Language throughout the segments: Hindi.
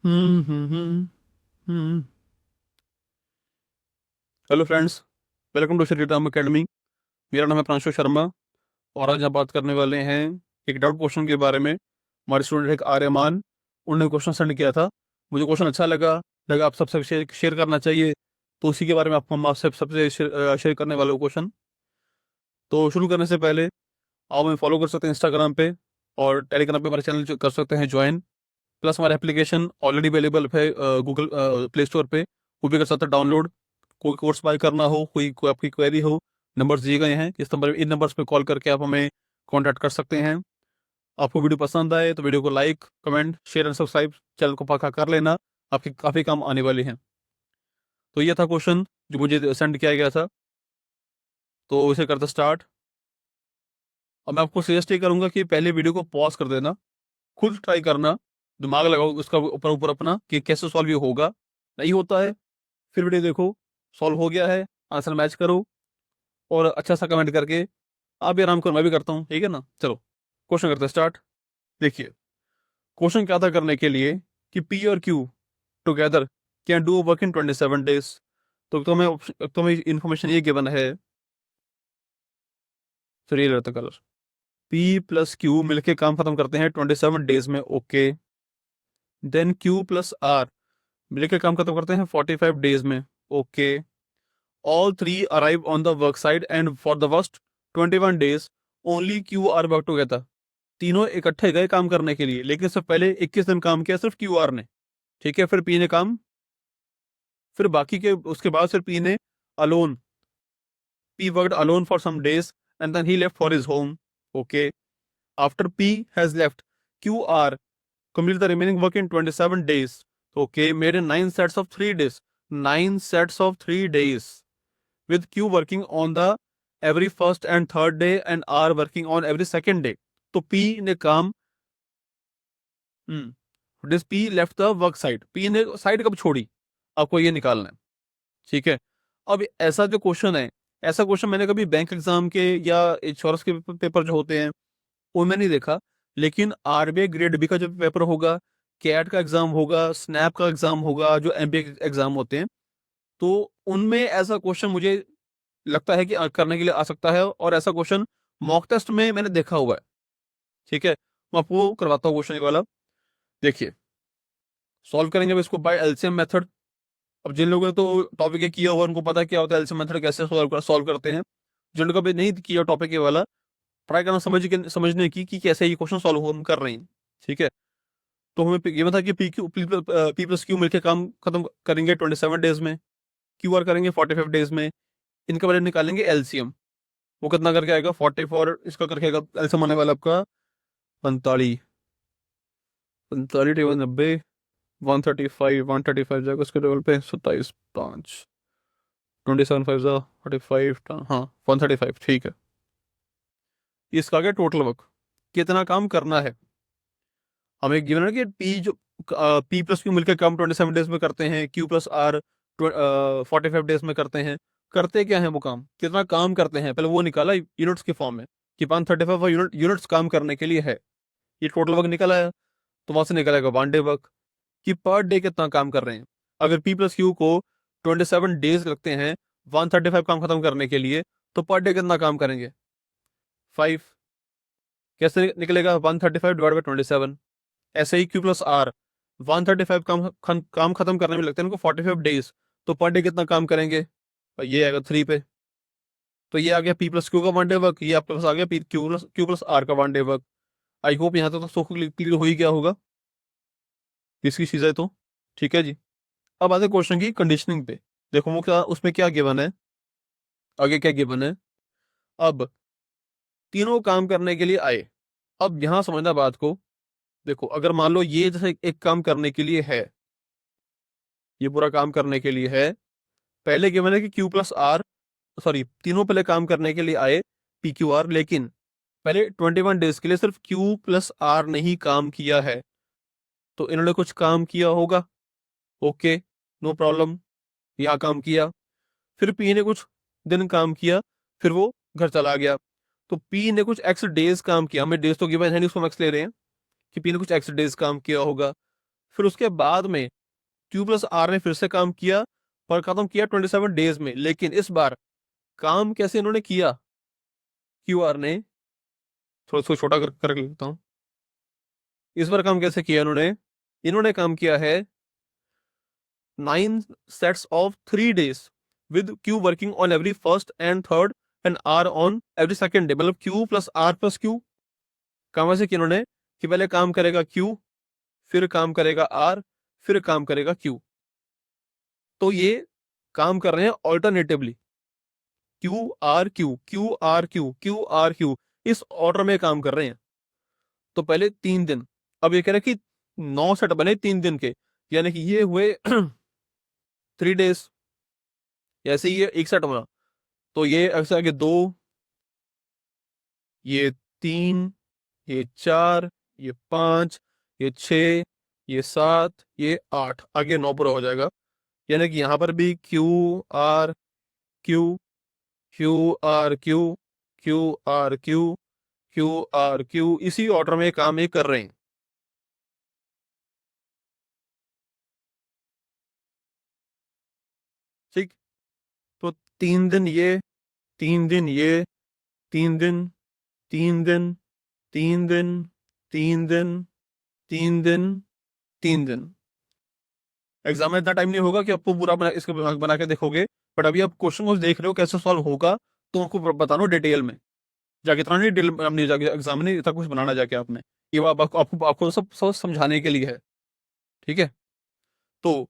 Hmm. Hello friends, welcome to Shri Ram academy. मेरा नाम है प्रांशु शर्मा और आज हम बात करने वाले हैं एक डाउट क्वेश्चन के बारे में। हमारे स्टूडेंट एक आर्यमान, उन्होंने क्वेश्चन सेंड किया था। मुझे क्वेश्चन अच्छा लगा, आप सबसे शेयर करना चाहिए, तो उसी के बारे में आपको हम आपसे सबसे शेयर करने वाले क्वेश्चन। तो शुरू करने से पहले आप हमें फॉलो कर सकते हैं इंस्टाग्राम पे, और टेलीग्राम पे हमारे चैनल कर सकते हैं ज्वाइन। प्लस हमारा एप्लीकेशन ऑलरेडी अवेलेबल है गूगल प्ले स्टोर पे, वो भी कर सकते हैं डाउनलोड। कोई कोर्स बाय करना हो, कोई आपकी क्वेरी हो, नंबर्स दिए गए हैं इन नंबर्स पे कॉल करके आप हमें कांटेक्ट कर सकते हैं। आपको वीडियो पसंद आए तो वीडियो को like, comment, share and subscribe channel को पक्का कर लेना, आपके काफ़ी काम आने वाले हैं। तो ये था क्वेश्चन जो मुझे सेंड किया गया था, तो इसे करते स्टार्ट। अब मैं आपको सजेस्ट ये करूंगा कि पहले वीडियो को पॉज कर देना, खुद ट्राई करना, दिमाग लगाओ उसका ऊपर ऊपर अपना कि कैसे सॉल्व ये होगा। नहीं होता है फिर वीडियो देखो, सॉल्व हो गया है आंसर मैच करो, और अच्छा सा कमेंट करके आप भी आराम करो, मैं भी करता हूँ, ठीक है ना। चलो क्वेश्चन करते हैं स्टार्ट। देखिए क्वेश्चन क्या था करने के लिए कि पी और Q together can do work in 27 days। तो तुम्हें इन्फॉर्मेशन ये गिवन है, चलिए रहता कलर, पी प्लस क्यू मिलके काम खत्म करते हैं 27 days में, okay. Then Q plus R मिलके काम खत्म करते हैं 45 days में, okay. All three arrive on the work side and for the first 21 days only Q R work together. तीनों इकट्ठे गए काम करने के लिए, लेकिन इससे पहले 21 दिन काम किया सिर्फ क्यू आर ने, ठीक है। फिर पी ने काम, फिर बाकी के उसके बाद फिर पी ने alone, P worked alone for some days and then he left for his home, okay. After P has left, Q R complete the remaining work in 27 days, okay, made in 9 sets of 3 days, 9 sets of 3 days, with q working on the every first and third day and r working on every second day। तो p ने काम, this p left the work side, p ने साइड कब छोड़ी, आपको ये निकालना है, ठीक है। अब ऐसा जो क्वेश्चन है, ऐसा क्वेश्चन मैंने कभी बैंक एग्जाम के या इंश्योरेंस के पेपर जो होते हैं वो मैं नहीं देखा, लेकिन आरबीआई ग्रेड बी का जो पेपर होगा, कैट का एग्जाम होगा, स्नैप का एग्जाम होगा, जो एमबीए एग्जाम होते हैं, तो उनमें ऐसा क्वेश्चन मुझे लगता है कि करने के लिए आ सकता है, और ऐसा क्वेश्चन मॉक टेस्ट में मैंने देखा हुआ है, ठीक है। मैं आपको करवाता हूँ क्वेश्चन वाला। देखिए सॉल्व करेंगे अब इसको बाय एलसीएम मेथड। अब जिन लोगों ने तो टॉपिक किया हुआ उनको पता क्या होता है एलसीएम मेथड, कैसे सॉल्व करते हैं। जिन लोगों ने नहीं किया टॉपिक वाला, ट्राई करना समझने की कि कैसे ये क्वेश्चन सॉल्व हम कर रहे हैं, ठीक है। तो हमें ये था कि पी प्लस क्यू मिलकर काम खत्म करेंगे 27 days में, क्यू आर करेंगे 45 days में। इनका वैल्यू निकालेंगे एलसीएम, वो कितना करके आएगा 44, इसका करके आएगा एलसीएम आने वाला आपका 45, 45 90, 135, 135 जाएगा उसके टेबल पे 27 5, 27 5 45, हाँ 135, ठीक है। इसका क्या टोटल वर्क, कितना काम करना है हमें गिवन है कि पी प्लस क्यू मिलकर काम 27 days में करते हैं, क्यू प्लस आर 45 days में करते हैं। करते क्या है वो काम, कितना काम करते हैं, पहले वो निकाला यूनिट्स के फॉर्म में कि 135 यूनिट्स काम करने के लिए है। ये टोटल वर्क निकला है, तो वहां से निकलेगा 1 डे वर्क, कि पर डे कितना काम कर रहे हैं। अगर पी प्लस क्यू को 27 days लगते हैं 135 काम खत्म करने के लिए, तो पर डे कितना काम करेंगे 5। कैसे निकलेगा 135 डिवाइड बाई 27। ऐसे ही क्यू प्लस आर 135 काम खत्म करने में लगते हैं इनको 45 days, तो पर डे कितना काम करेंगे, और ये आएगा 3 पे। तो ये आ गया पी प्लस क्यू का 1 डे वर्क, ये आपके पास आ गया क्यू प्लस आर का 1 डे वर्क। आई होप यहाँ तक तो सो क्लियर हो ही गया होगा इसकी चीजें तो, ठीक है जी। अब आते क्वेश्चन की कंडीशनिंग पे। देखो वो क्या, उसमें क्या गिवन है, आगे क्या गिवन है। अब तीनों काम करने के लिए आए, अब यहां समझना बात को। देखो अगर मान लो ये जैसे एक काम करने के लिए है, ये पूरा काम करने के लिए है, पहले गिवन है कि क्यू प्लस आर, सॉरी तीनों पहले काम करने के लिए आए पी क्यू आर, लेकिन पहले 21 days के लिए सिर्फ क्यू प्लस आर ने ही काम किया है, तो इन्होंने कुछ काम किया होगा, ओके, नो प्रॉब्लम, यहाँ काम किया। फिर पी ने कुछ दिन काम किया, फिर वो घर चला गया, तो पी ने कुछ एक्स डेज काम किया, हमें डेज तो गिवन है नहीं, उसको हम एक्स ले रहे हैं, कि पी ने कुछ एक्स डेज काम किया होगा। फिर उसके बाद में क्यू प्लस आर ने फिर से काम किया पर खत्म किया 27 डेज में। लेकिन इस बार काम कैसे इन्होंने किया, क्यू आर ने, थोड़ा सा छोटा कर लेता हूँ। इस बार काम कैसे किया इन्होंने, इन्होंने काम किया है 9 sets of 3 days with Q working on every first and third and R on every second day। मतलब Q plus R plus Q। काम ऐसे कि इन्होंने कि पहले काम करेगा Q, फिर काम करेगा R, फिर काम करेगा Q। तो ये काम कर रहे हैं alternatively, Q R Q Q R Q Q R Q, इस ऑर्डर में काम कर रहे हैं। तो पहले 3 दिन, अब ये कह रहे हैं कि 9 सेट बने 3 दिन के, यानी कि ये हुए 3 days, ऐसे ही ये एक सेट बना। तो ये ऐसा कि 2, ये 3, ये 4, ये 5, ये 6, ये 7, ये 8, आगे 9 पूरा हो जाएगा। यानी कि यहां पर भी Q R Q Q R Q Q R Q Q R Q, इसी ऑर्डर में काम ये कर रहे हैं। ठीक। तो 3 दिन ये, 3 दिन ये, 3 दिन, 3 दिन, 3 दिन, 3 दिन, 3 दिन, 3 दिन। एग्जाम में इतना टाइम नहीं होगा कि आपको पूरा इसको बना के देखोगे, बट अभी आप क्वेश्चन को देख रहे हो कैसे सॉल्व होगा, तो आपको बताना डिटेल में जाके, इतना नहीं डिटेल में नहीं जाके एग्जाम में इतना कुछ बनाना जाके आपने, ये आपको सब समझाने के लिए है। ठीक है। तो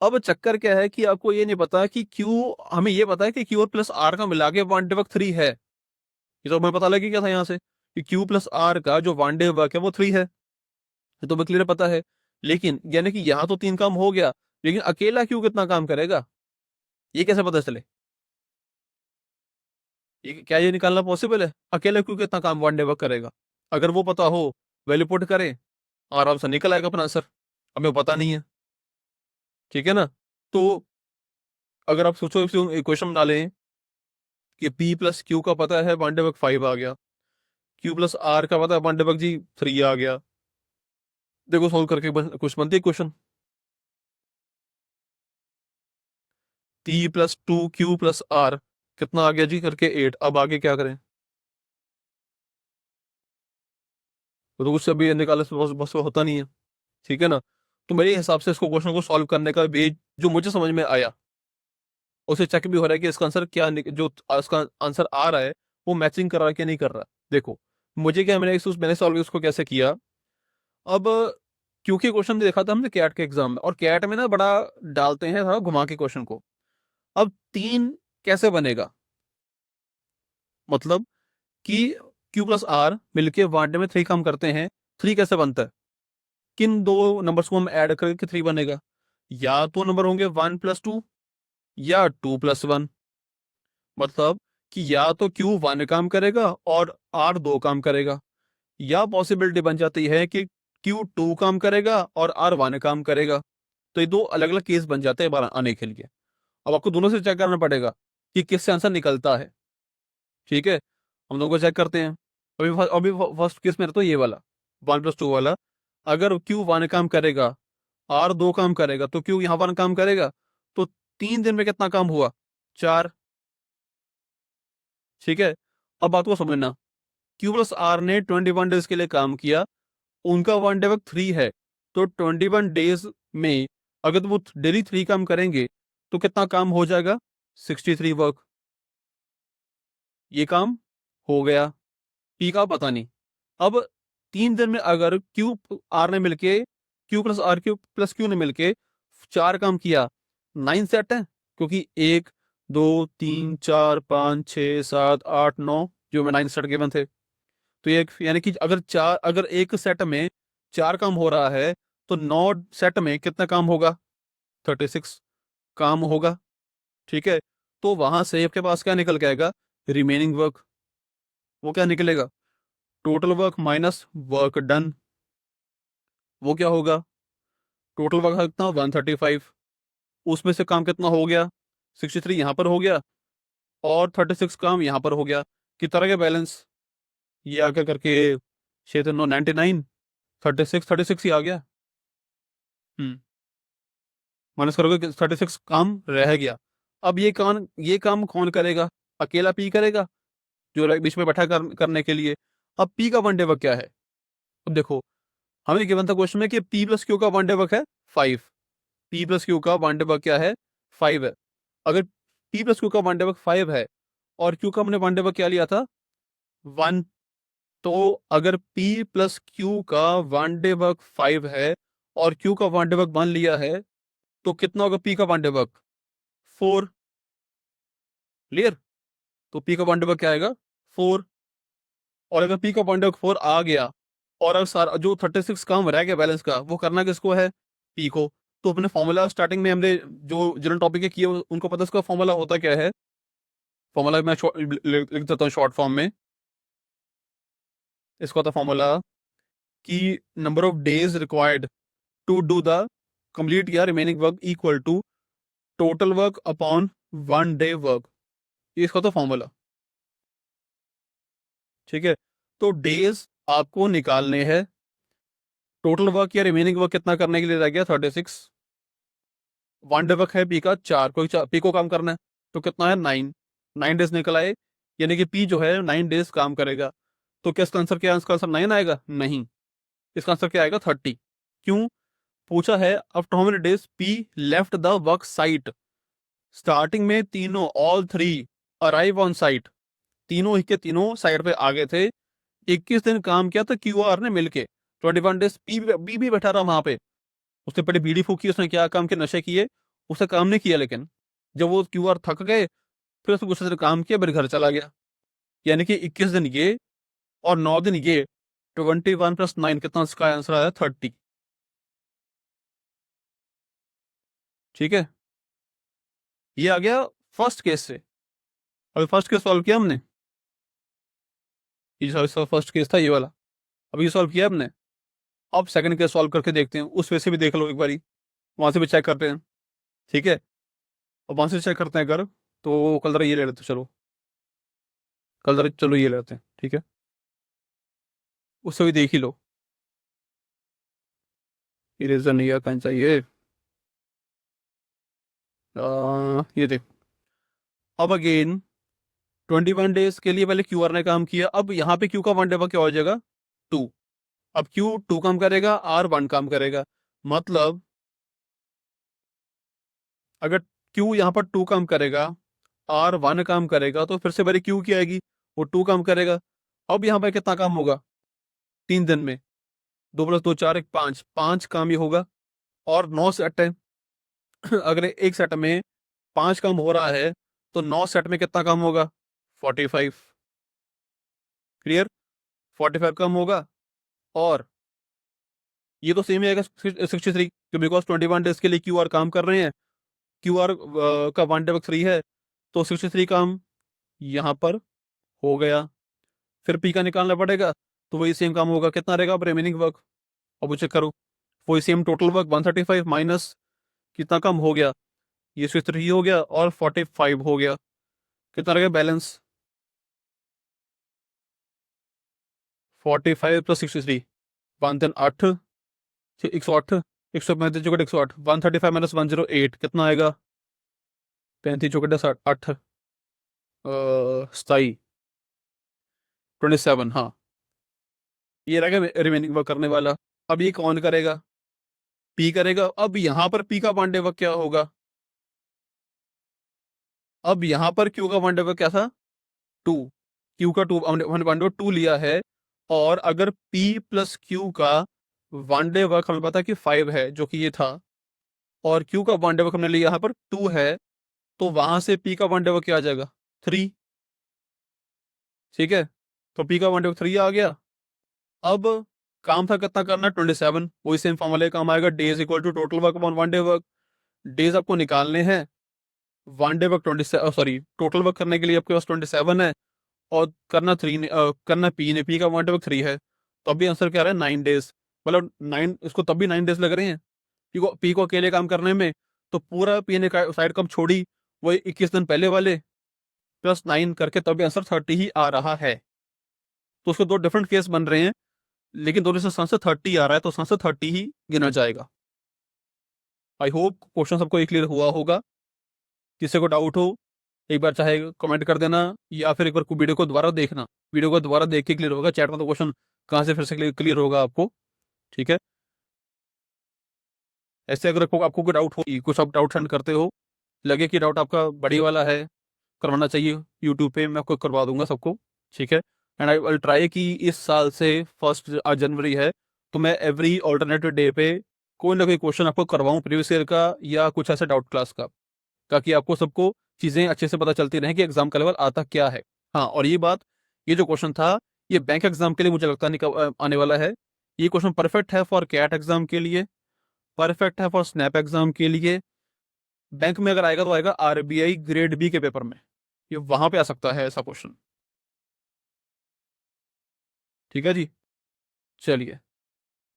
अब चक्कर क्या है कि आपको ये नहीं पता कि क्यू, हमें ये पता है कि क्यू और प्लस आर का मिला के वन डे वर्क 3 है। ये तो हमें पता लगे क्या था यहाँ से कि क्यू प्लस आर का जो वन डे वर्क है वो 3 है, ये तो हमें क्लियर पता है। लेकिन यानी कि यहाँ तो 3 काम हो गया, लेकिन अकेला क्यू कितना काम करेगा ये कैसे पता चले, ये क्या ये निकालना पॉसिबल है अकेले क्यू कितना काम वन डे वर्क करेगा? अगर वो पता हो, वैल्यू पुट करें, आराम से निकल आएगा अपना आंसर। हमें पता नहीं है। ठीक है ना। तो अगर आप सोचो इक्वेशन बना लें कि पी प्लस क्यू का पता है वन डे वर्क 5 आ गया, क्यू प्लस आर का पता है वन डे वर्क जी 3 आ गया। देखो सोल्व करके कुछ बनती है question, P plus 2 Q plus R कितना आ गया जी करके 8। अब आगे क्या करें, वो तो कुछ अभी निकालने से बस बस होता नहीं है। ठीक है ना। तो मेरे हिसाब से इसको क्वेश्चन को सॉल्व करने का वे जो मुझे समझ में आया, उसे चेक भी हो रहा है कि इसका आंसर क्या जो इसका आंसर आ रहा है वो मैचिंग कर रहा है कि नहीं कर रहा। देखो मुझे क्या, मैंने सॉल्व उसको कैसे किया। अब क्योंकि क्वेश्चन देखा था हमने कैट के एग्जाम में, और कैट में ना बड़ा डालते हैं थोड़ा घुमा के क्वेश्चन को। अब 3 कैसे बनेगा, मतलब कि क्यू प्लस आर मिलके वन में 3 काम करते हैं, 3 कैसे बनता है, किन दो नंबर्स को हम ऐड करके 3 बनेगा? या तो नंबर होंगे 1+2 या 2+1। मतलब कि या तो क्यू 1 काम करेगा और आर 2 काम करेगा, या पॉसिबिलिटी बन जाती है कि क्यू 2 काम करेगा और आर 1 काम करेगा। तो ये दो अलग अलग केस बन जाते हैं बार आने के लिए। अब आपको दोनों से चेक करना पड़ेगा कि किससे आंसर निकलता है। ठीक है। हम दोनों को चेक करते हैं। अभी फर्स्ट केस में तो ये वाला 1+2 वाला, अगर क्यू 1 काम करेगा, आर 2 काम करेगा, तो क्यू यहाँ 1 काम करेगा। तो 3 दिन में कितना काम हुआ, 4। ठीक है। अब बात को समझना, क्यू प्लस आर ने 21 डेज के लिए काम किया, उनका वन डे वर्क 3 है। तो 21 डेज में अगर वो डेली 3 काम करेंगे तो कितना काम हो जाएगा, 63 वर्क। ये काम हो गया, पी का पता नहीं। अब 3 दिन में अगर क्यू आर ने मिलके, Q plus R Q plus Q ने मिलके 4 काम किया, 9 सेट है, क्योंकि 1, 2, 3, 4, 5, 6, 7, 8, 9 जो मैं 9 सेट गिवन थे। तो ये यानी कि अगर एक सेट में 4 काम हो रहा है, तो 9 सेट में कितना काम होगा, 36 काम होगा। ठीक है। तो वहां से आपके पास क्या निकल के आएगा, रिमेनिंग वर्क। वो क्या निकलेगा, total work minus work done. वो क्या होगा, टोटल वर्क कितना 135, उसमें से काम कितना हो गया, 63 यहाँ पर हो गया, और 36 काम यहाँ पर हो गया। कितना रह गया बैलेंस, ये आगे करके 6 9 99, 36 36 ही आ गया। माइनस करोगे 36 काम रह गया। अब ये काम कौन करेगा? अकेला पी करेगा, जो बीच में बैठा करने के लिए। अब पी का वन डे वर्क क्या है? अब देखो, हमें गिवन था क्वेश्चन में कि पी प्लस क्यू का वन डे वर्क है 5। पी प्लस क्यू का वन डे वर्क क्या है? 5 है। अगर पी प्लस क्यू का वन डे वर्क 5 है और क्यू का हमने वन डे वर्क क्या लिया था? 1। तो अगर पी प्लस क्यू का वन डे वर्क 5 है और क्यू का वन डे वर्क 1 लिया है, तो कितना होगा पी का वन डे वर्क? 4। क्लियर? तो पी का वन डे वर्क क्या आएगा? 4। और अगर पी का वन डे वर्क 4 आ गया और अगर सारा जो 36 काम रह गया बैलेंस का, वो करना किसको है? पी को। तो अपने फॉर्मूला स्टार्टिंग में हमने जो जनरल टॉपिक के किए उनको पता है उसका फॉर्मूला होता क्या है? फॉर्मूला मैं लिख देता हूँ शॉर्ट फॉर्म में। इसका होता फॉर्मूला कि number of days required to do the complete या remaining work equal to total work upon one day work. ये इसका तो फॉर्मूला। ठीक है, तो डेज आपको निकालने हैं, टोटल वर्क या रिमेनिंग वर्क कितना करने के लिए रह गया? 36। वन डे वर्क है पी का 4, पी को काम करना है, तो कितना है? 9। 9 डेज निकल आए, यानी कि पी जो है 9 डेज काम करेगा। तो क्या इसका आंसर क्या है? इसका आंसर 9 आएगा? नहीं, इसका आंसर क्या आएगा? 30। क्यों? पूछा है after how many days P left the work site. Starting में तीनों all three arrive on site, तीनों ही के तीनों साइट पे आ गए थे। 21 दिन काम किया था क्यू आर ने मिलके। 21 डेज पी भी बैठा रहा वहां पे। उसने पहले बीड़ी फूकी, उसने क्या काम किया? नशे किए। उसने काम नहीं किया, लेकिन जब वो क्यू आर थक गए, फिर उसने गुस्से से काम किया, फिर घर चला गया। यानी कि 21 दिन ये और 9 दिन ये, 21 प्लस 9 कितना? इसका आंसर आया 30। ठीक है, ये आ गया फर्स्ट केस से। अभी फर्स्ट केस सॉल्व किया हमने, ये फर्स्ट केस था ये वाला, अभी सॉल्व किया हमने। अब सेकंड केस सॉल्व करके देखते हैं, उस वजह से भी देख लो एक बारी, वहां से भी चेक करते हैं। ठीक है, और वहां से चेक करते हैं अगर, तो कल जरा ये ले लेते हैं, चलो कल जरा चलो ये लेते हैं, ठीक है, उससे भी देख ही लो। इरेजर नहीं है, कौन सा ये? ये देख। अब अगेन 21 डेज के लिए पहले क्यू आर ने काम किया, अब यहाँ पे क्यू का वन डे क्या हो जाएगा? 2। अब क्यू 2 काम करेगा, आर 1 काम करेगा। मतलब अगर क्यू यहाँ पर 2 काम करेगा, आर 1 काम करेगा, तो फिर से बारी क्यू की आएगी, वो 2 काम करेगा। अब यहाँ पर कितना काम होगा 3 दिन में? 2 + 2 4, 1 5, 5 काम ये होगा। और 9 सेट है। अगर एक सेट में 5 काम हो रहा है, तो 9 सेट में कितना काम होगा? 45। क्लियर? 45 काम होगा। और ये तो सेम ही आएगा 63, बिकॉज 21 डेज के लिए क्यू आर काम कर रहे हैं। क्यू आर का वन डे वर्क 3 है, तो 63 काम यहाँ पर हो गया। फिर पी का निकालना पड़ेगा, तो वही सेम काम होगा। कितना रहेगा अब रिमेनिंग वर्क? अब वो चेक करो, वही सेम टोटल वर्क 135 माइनस कितना कम हो गया? ये 63 हो गया और 45 हो गया। कितना रहेगा बैलेंस? 45 + 63, 108, 108, 135 चौकट 108, 135 माइनस 108 कितना आएगा? 35 चौकट 8, 27, 27। हाँ, ये रहेगा रिमेनिंग वर्क करने वाला। अब ये कौन करेगा? पी करेगा। अब यहाँ पर पी का वन डे वर्क क्या होगा? अब यहाँ पर क्यू का वन डे वर्क क्या था? 2। क्यू का 2 वन डे 2 लिया है। और अगर पी प्लस क्यू का वन डे वर्क हमें पता है कि 5 है, जो कि ये था, और क्यू का वन डे वर्क हमने लिया यहाँ पर 2 है, तो वहां से पी का वन डे वर्क क्या आ जाएगा? 3। ठीक है, तो पी का वन डे वर्क 3 आ गया। अब काम था कितना करना? 27। वही सेम फॉर्मूले काम आएगा, days equal to total work upon one day work. Days आपको निकालने हैं, one day work 27, sorry total work करने के लिए आपके पास 27 है, और करना 3 ने करना पी ने, पी का वन डे वर्क 3 है, तो अभी आंसर क्या आ रहा है? 9 डेज। मतलब 9, इसको तब भी 9 डेज लग रहे हैं पी को अकेले काम करने में। तो पूरा पी ने साइड कब छोड़ी? वही 21 दिन पहले वाले प्लस 9 करके, तभी आंसर 30 ही आ रहा है। तो उसके दो डिफरेंट केस बन रहे हैं, लेकिन दोनों से आंसर 30 आ रहा है, तो आंसर 30 ही गिना जाएगा। आई होप क्वेश्चन सबको क्लियर हुआ होगा। किसी को डाउट हो एक बार चाहे कमेंट कर देना, या फिर एक बार वीडियो को दोबारा देखना, वीडियो को दोबारा देख के क्लियर होगा। चैट में तो क्वेश्चन कहाँ से फिर से क्लियर होगा आपको, ठीक है। ऐसे अगर आपको कोई डाउट हो, कुछ आप डाउट सेंड करते हो, लगे कि डाउट आपका बड़ी वाला है, करवाना चाहिए यूट्यूब पे, मैं आपको करवा दूंगा सबको, ठीक है। एंड आई विल ट्राई कि इस साल से 1 जनवरी है तो मैं एवरी ऑल्टरनेटिव डे पे कोई ना कोई क्वेश्चन आपको करवाऊँ प्रीवियस ईयर का या कुछ ऐसा डाउट क्लास का, ताकि आपको सबको चीज़ें अच्छे से पता चलती रहें कि एग्जाम का लेवल आता क्या है। हाँ, और ये बात, ये जो क्वेश्चन था ये बैंक एग्जाम के लिए मुझे लगता नहीं आने वाला है। ये क्वेश्चन परफेक्ट है फॉर कैट एग्जाम के लिए, परफेक्ट है फॉर स्नैप एग्जाम के लिए। बैंक में अगर आएगा तो आएगा आरबीआई ग्रेड बी के पेपर में, ये वहां पे आ सकता है ऐसा क्वेश्चन, ठीक है जी। चलिए,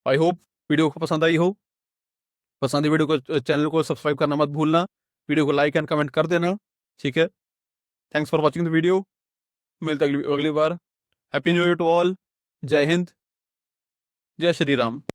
आई होप वीडियो को पसंद आई हो। पसंद है वीडियो को, चैनल को सब्सक्राइब करना मत भूलना, वीडियो को लाइक एंड कमेंट कर देना, ठीक है। Thanks for watching the video, मिलते हैं अगली बार। Happy new year to all. जय हिंद, जय श्री राम।